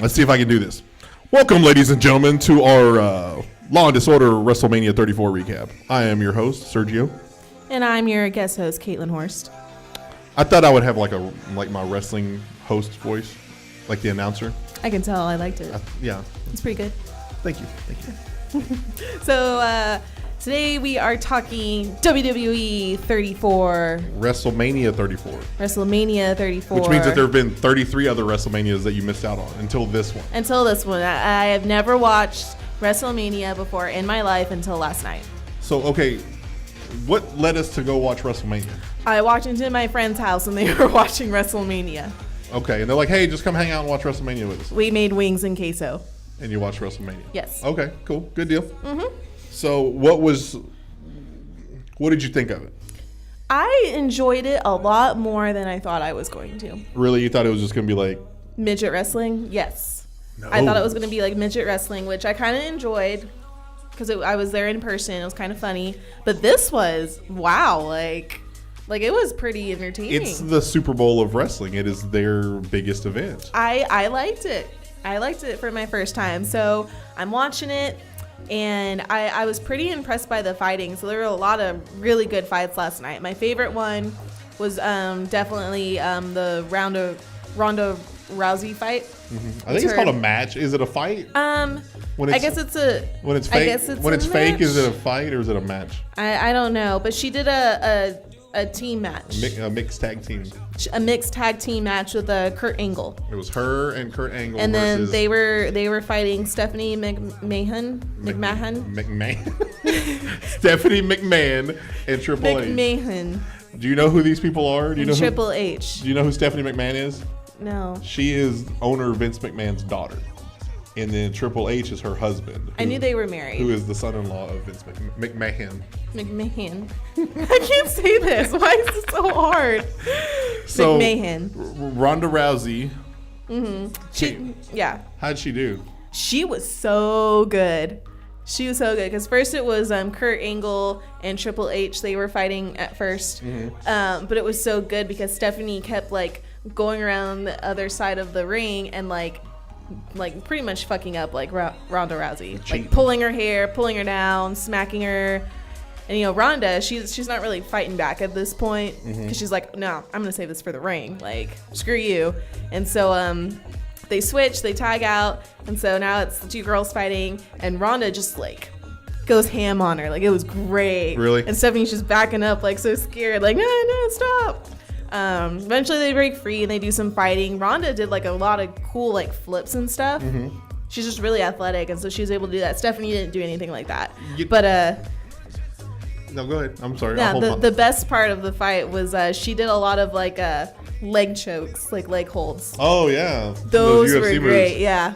Let's see if I can do this. Welcome, ladies and gentlemen, to our Law and Disorder WrestleMania 34 recap. I am your host, Sergio. And I'm your guest host, Caitlin Horst. I thought I would have like my wrestling host voice, like the announcer. I can tell. I liked it. Yeah. It's pretty good. Thank you. So today we are talking WWE 34. WrestleMania 34. WrestleMania 34. Which means that there have been 33 other WrestleManias that you missed out on until this one. I have never watched WrestleMania before in my life until last night. So, okay, what led us to go watch WrestleMania? I walked into my friend's house and they were watching WrestleMania. Okay, and they're like, hey, just come hang out and watch WrestleMania with us. We made wings and queso. And you watched WrestleMania? Yes. Okay, cool. Good deal. Mm-hmm. So what did you think of it? I enjoyed it a lot more than I thought I was going to. Really? You thought it was just going to be like... midget wrestling? Yes. No. I thought it was going to be like midget wrestling, which I kind of enjoyed because I was there in person. It was kind of funny. But this was, wow, like it was pretty entertaining. It's the Super Bowl of wrestling. It is their biggest event. I liked it. I liked it for my first time. So I'm watching it, and I was pretty impressed by the fighting. So there were a lot of really good fights last night. My favorite one was definitely the Ronda Rousey fight. Mm-hmm. I think it's called a match. Is it a fight? I guess it's a. When it's fake. When it's fake, is it a fight or is it a match? I don't know, but she did a team match. A mixed tag team. A mixed tag team match with Kurt Angle. It was her and Kurt Angle. And then they were fighting Stephanie McMahon. Stephanie McMahon and Triple H. McMahon. Do you know who these people are? Do you know Triple H. Do you know who Stephanie McMahon is? No. She is owner Vince McMahon's daughter. And then Triple H is her husband. I knew they were married. Who is the son-in-law of Vince McMahon. McMahon. I can't say this. Why is this so hard? So, McMahon. Ronda Rousey. Mm-hmm. How'd she do? She was so good. Because first it was Kurt Angle and Triple H. They were fighting at first. Mm-hmm. But it was so good because Stephanie kept going around the other side of the ring and like pretty much fucking up Ronda Rousey, like pulling her hair, pulling her down, smacking her. And Ronda, she's not really fighting back at this point because she's like, no, I'm gonna save this for the ring, like screw you. And so they switch, they tag out, and so now it's the two girls fighting, and Ronda just goes ham on her. It was great. Really? And Stephanie's just backing up so scared, no, stop. Eventually they break free and they do some fighting. Ronda did a lot of cool flips and stuff. Mm-hmm. She's just really athletic, and so she was able to do that. Stephanie didn't do anything like that. No, go ahead. I'm sorry. Yeah, the best part of the fight was she did a lot of leg chokes, leg holds. Oh yeah, those were UFC great. moves. Yeah.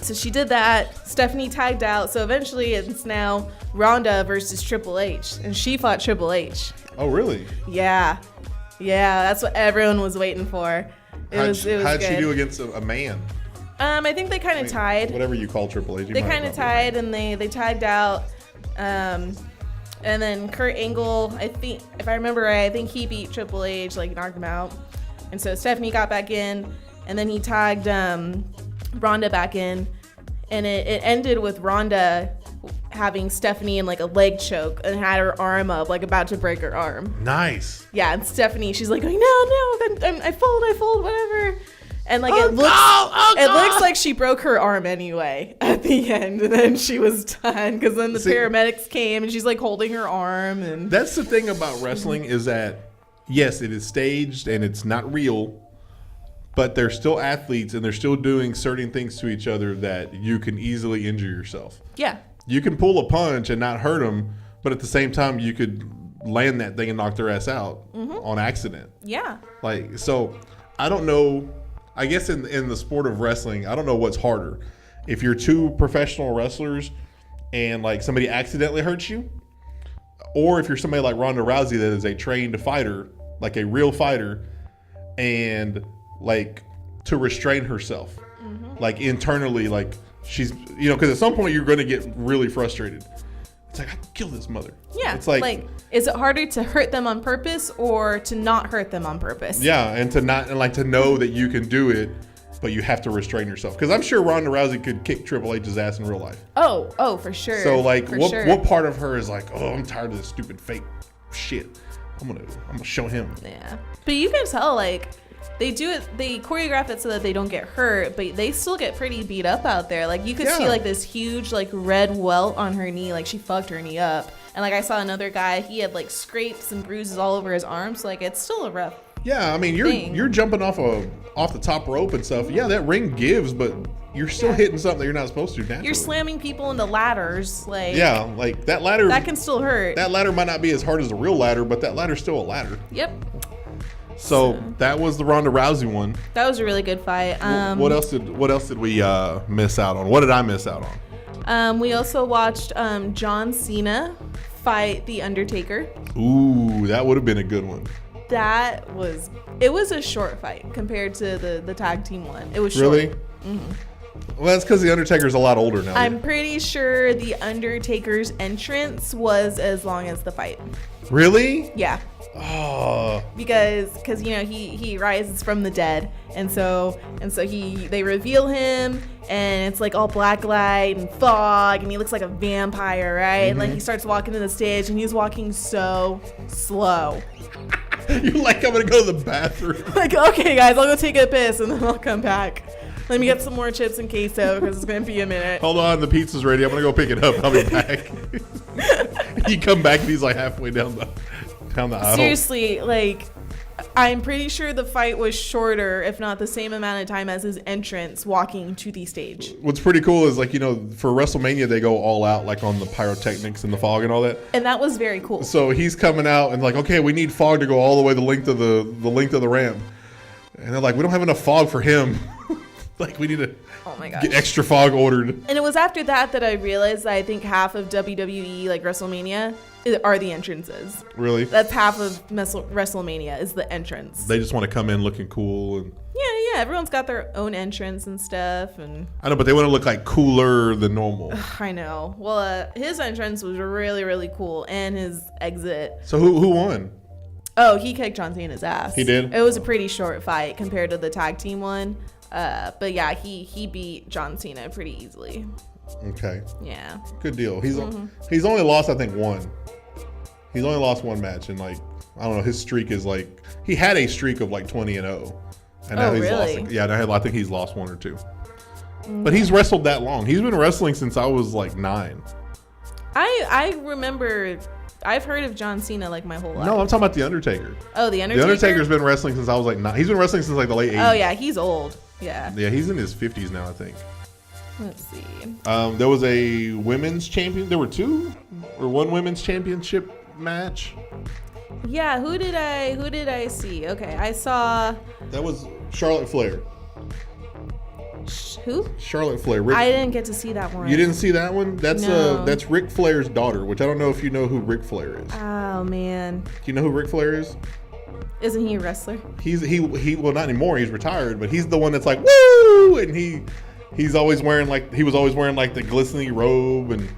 So she did that. Stephanie tagged out. So eventually it's now Ronda versus Triple H, and she fought Triple H. Oh really? Yeah. Yeah, that's what everyone was waiting for. How'd she do against a man? I think they kind of tied. Whatever you call Triple H. They kind of tied, and they tagged out. And then Kurt Angle, I think, if I remember right, I think he beat Triple H, knocked him out. And so Stephanie got back in, and then he tagged Ronda back in. And it ended with Ronda having Stephanie in a leg choke and had her arm up, about to break her arm. Nice. Yeah, and Stephanie, she's going, no, I fold, whatever. And it looks like she broke her arm anyway at the end, and then she was done because then the paramedics came and she's holding her arm. And that's the thing about wrestling is that yes, it is staged and it's not real, but they're still athletes and they're still doing certain things to each other that you can easily injure yourself. Yeah. You can pull a punch and not hurt them, but at the same time, you could land that thing and knock their ass out on accident. Yeah. So I don't know. I guess in the sport of wrestling, I don't know what's harder. If you're two professional wrestlers and somebody accidentally hurts you, or if you're somebody like Ronda Rousey that is a trained fighter, a real fighter, and to restrain herself, internally, she's, because at some point you're going to get really frustrated. It's I can kill this mother. Yeah. It's is it harder to hurt them on purpose or to not hurt them on purpose? Yeah, and to know that you can do it but you have to restrain yourself. Because I'm sure Ronda Rousey could kick Triple H's ass in real life. Oh, for sure. So like, for what sure. what part of her is like, oh, I'm tired of this stupid fake shit. I'm gonna show him. Yeah, but you can tell like they choreograph it so that they don't get hurt, but they still get pretty beat up out there. Like you could see like this huge like red welt on her knee, like she fucked her knee up. And like I saw another guy, he had like scrapes and bruises all over his arms. So, like it's still a rough. Yeah, I mean you're jumping off the top rope and stuff. Yeah, that ring gives, but you're still hitting something that you're not supposed to naturally. You're slamming people into ladders, like like that ladder. That can still hurt. That ladder might not be as hard as a real ladder, but that ladder's still a ladder. Yep. So that was the Ronda Rousey one. That was a really good fight. What else did we miss out on? What did I miss out on? We also watched John Cena fight The Undertaker. Ooh, that would have been a good one. It was a short fight compared to the tag team one. It was short. Really? Mm-hmm. Well, that's because The Undertaker's a lot older now. I'm pretty sure The Undertaker's entrance was as long as the fight. Really? Yeah. Oh. Because you know he rises from the dead, and so they reveal him, and it's like all black light and fog, and he looks like a vampire, right? Mm-hmm. Like he starts walking to the stage, and he's walking so slow. You're like, I'm gonna go to the bathroom. Like, okay, guys, I'll go take a piss, and then I'll come back. Let me get some more chips and queso because it's gonna be a minute. Hold on, the pizza's ready. I'm gonna go pick it up. I'll be back. You come back, and he's like halfway down the aisle. Seriously, like, I'm pretty sure the fight was shorter, if not the same amount of time as his entrance walking to the stage. What's pretty cool is, like, you know, for WrestleMania, they go all out, like, on the pyrotechnics and the fog and all that. And that was very cool. So he's coming out and like, okay, we need fog to go all the way the length of the ramp. And they're like, we don't have enough fog for him. Like, we need to get extra fog ordered. And it was after that I realized that I think half of WWE, like WrestleMania, are the entrances. Really? That's half of WrestleMania is the entrance. They just want to come in looking cool. And yeah. Everyone's got their own entrance and stuff. And I know, but they want to look like cooler than normal. I know. Well, his entrance was really, really cool, and his exit. So who won? Oh, he kicked John Cena's ass. He did? It was a pretty short fight compared to the tag team one. But yeah, he beat John Cena pretty easily. Okay. Yeah. Good deal. He's only lost, I think, one. He's only lost one match, and like, I don't know, his streak is like, he had a streak of like 20-0. And now he's really? Lost. I think he's lost one or two. But he's wrestled that long. He's been wrestling since I was like 9. I remember, I've heard of John Cena like my whole life. No, I'm talking about The Undertaker. Oh, The Undertaker? The Undertaker's been wrestling since I was like 9. He's been wrestling since like the late 80s. Oh yeah, he's old. Yeah. Yeah, he's in his 50s now, I think. Let's see. There was a women's champion. There were one women's championship match. Yeah, who did I see? Okay, I saw. That was Charlotte Flair. Who? Charlotte Flair. I didn't get to see that one. You didn't see that one? No. That's Ric Flair's daughter, which I don't know if you know who Ric Flair is. Oh man. Do you know who Ric Flair is? Isn't he a wrestler? He well, not anymore. He's retired, but he's the one that's like woo, and he's always wearing like the glistening robe, and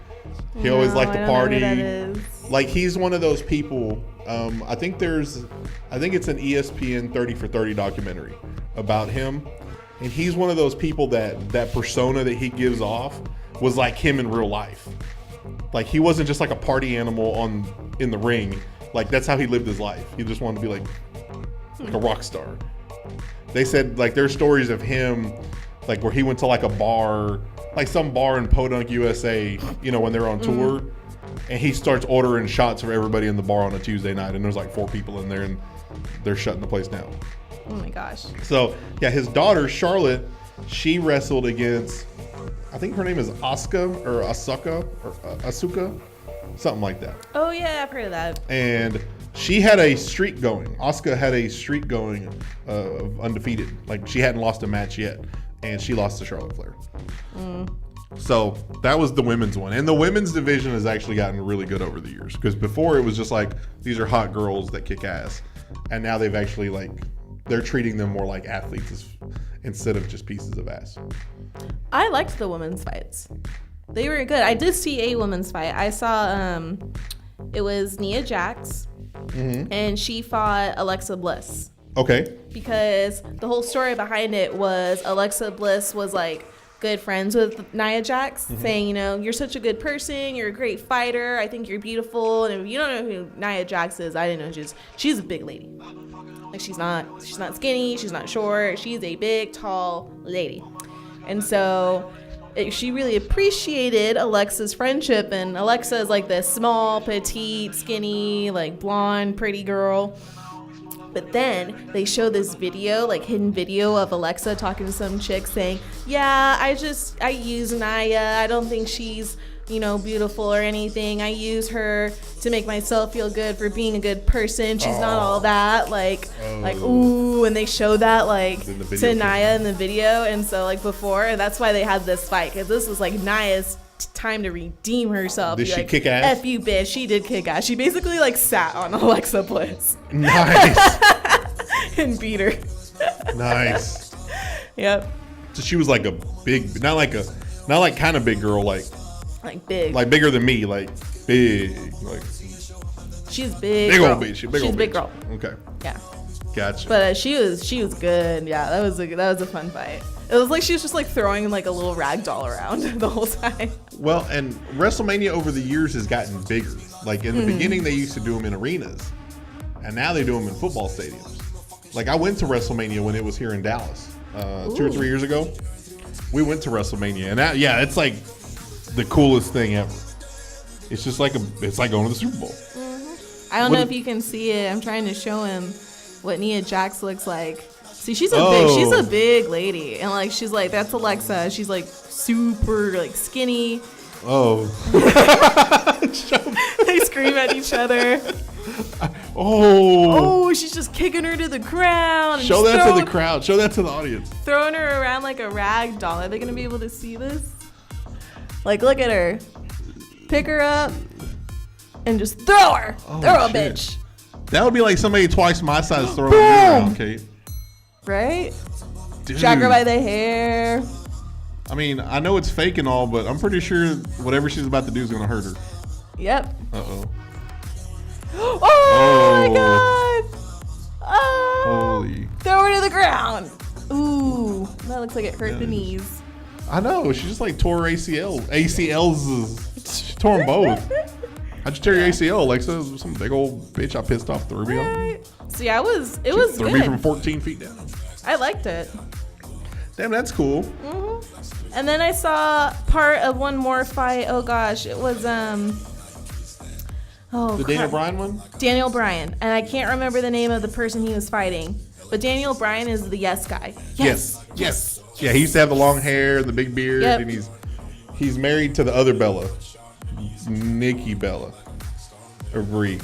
he always liked to party. Know who that is. Like, he's one of those people. I think it's an ESPN 30 for 30 documentary about him, and he's one of those people that persona that he gives off was like him in real life. Like, he wasn't just like a party animal in the ring. Like, that's how he lived his life. He just wanted to be like a rock star. They said, like, there's stories of him, like, where he went to like a bar, like some bar in Podunk, USA, you know, when they're on tour, and he starts ordering shots for everybody in the bar on a Tuesday night, and there's like 4 people in there, and they're shutting the place down. Oh my gosh. So yeah, his daughter Charlotte, she wrestled against, I think her name is Asuka, something like that. Oh yeah, I've heard of that. And she had a streak going. Asuka had a streak going of undefeated. Like, she hadn't lost a match yet, and she lost to Charlotte Flair. So that was the women's one. And the women's division has actually gotten really good over the years, because before it was just like, these are hot girls that kick ass. And now they've actually, like, they're treating them more like athletes instead of just pieces of ass. I liked the women's fights. They were good. I did see a women's fight. I saw, it was Nia Jax, and she fought Alexa Bliss. Okay. Because the whole story behind it was Alexa Bliss was like good friends with Nia Jax, saying, you know, you're such a good person, you're a great fighter, I think you're beautiful. And if you don't know who Nia Jax is, I didn't know she's a big lady. Like she's not skinny, she's not short, she's a big, tall lady. And so she really appreciated Alexa's friendship, and Alexa is like this small, petite, skinny, like blonde, pretty girl. But then they show this video, like hidden video of Alexa talking to some chick saying, yeah, I use Nia. I don't think she's, you know, beautiful or anything. I use her to make myself feel good for being a good person. She's not all that. Like, ooh, and they show that like to Nia in the video. And so like before, and that's why they had this fight, because this was like Nia's time to redeem herself. Did she like, kick ass? F you, bitch. She did kick ass. She basically like sat on Alexa Bliss. Nice. And beat her. Nice. Yep. So she was like a big, not like kind of big girl, like big, like bigger than me, like big, like she's big. Big girl. old bitch. She's a big girl. Okay. Yeah. Gotcha. But she was good. Yeah, that was a fun fight. It was like she was just like throwing like a little rag doll around the whole time. Well, and WrestleMania over the years has gotten bigger. Like in the beginning, they used to do them in arenas, and now they do them in football stadiums. Like I went to WrestleMania when it was here in Dallas 2 or 3 years ago. We went to WrestleMania, and that, yeah, it's like the coolest thing ever. It's just like it's like going to the Super Bowl. I don't know if you can see it. I'm trying to show him what Nia Jax looks like. See, she's a big lady, and like she's like, that's Alexa. She's like super like skinny. Oh. They scream at each other. Oh, she's just kicking her to the ground. And show that to the crowd. Show that to the audience. Throwing her around like a rag doll. Are they gonna be able to see this? Like, look at her. Pick her up and just throw her. Throw a bitch. That would be like somebody twice my size throwing her around, Kate. Right? Dude. Drag her by the hair. I mean, I know it's fake and all, but I'm pretty sure whatever she's about to do is gonna hurt her. Yep. Uh-oh. Oh my god! Oh! Holy. Throw her to the ground. Ooh, that looks like it hurt the knees. I know. She just like tore her ACLs. She tore them both. How'd you tear your ACL, Alexa? Some big old bitch I pissed off threw me on. See, it was good. Threw me from 14 feet down. I liked it. Damn, that's cool. And then I saw part of one more fight. Oh gosh, it was the Daniel Bryan one? Daniel Bryan. And I can't remember the name of the person he was fighting. But Daniel Bryan is the yes guy. Yes. Yeah, he used to have the long hair and the big beard, Yep. and he's married to the other Bella. Nikki Bella. Or Brie.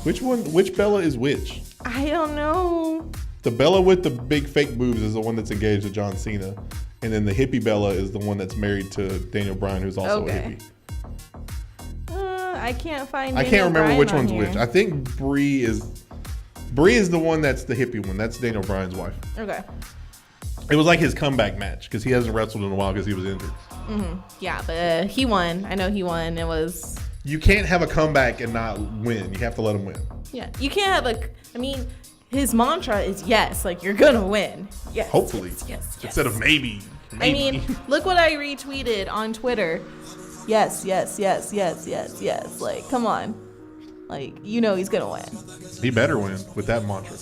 Which Bella is which? I don't know. The Bella with the big fake boobs is the one that's engaged to John Cena. And then the hippie Bella is the one that's married to Daniel Bryan, who's also a hippie. I can't find I can't remember Bryan which on one's here. which. I think Brie is the one that's the hippie one. That's Daniel Bryan's wife. Okay. It was like his comeback match because he hasn't wrestled in a while because he was injured. Yeah, but he won. I know he won. It was... You can't have a comeback and not win. You have to let him win. Yeah. You can't have his mantra is yes. Like, you're going to win. Yes. Hopefully. Yes. Instead of maybe. I mean, look what I retweeted on Twitter. Yes. Like, come on. Like, you know he's going to win. He better win with that mantra.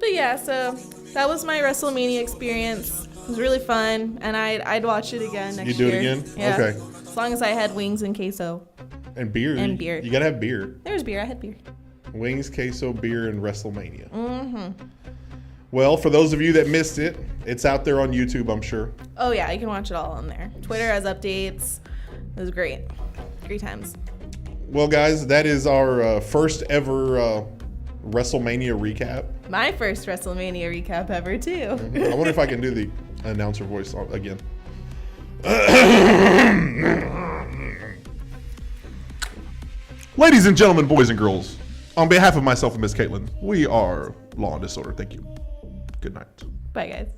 But yeah, so that was my WrestleMania experience. It was really fun, and I'd watch it again next year. You do it again? Yeah. Okay. As long as I had wings and queso. And beer. And beer. You gotta have beer. There was beer. I had beer. Wings, queso, beer, and WrestleMania. Well, for those of you that missed it, it's out there on YouTube, I'm sure. Oh yeah, you can watch it all on there. Twitter has updates. It was great. Great times. Well, guys, that is our first ever WrestleMania recap. My first WrestleMania recap ever, too. I wonder if I can do the announcer voice again. Ladies and gentlemen, boys and girls, on behalf of myself and Miss Caitlin, we are Law and Disorder. Thank you. Good night. Bye, guys.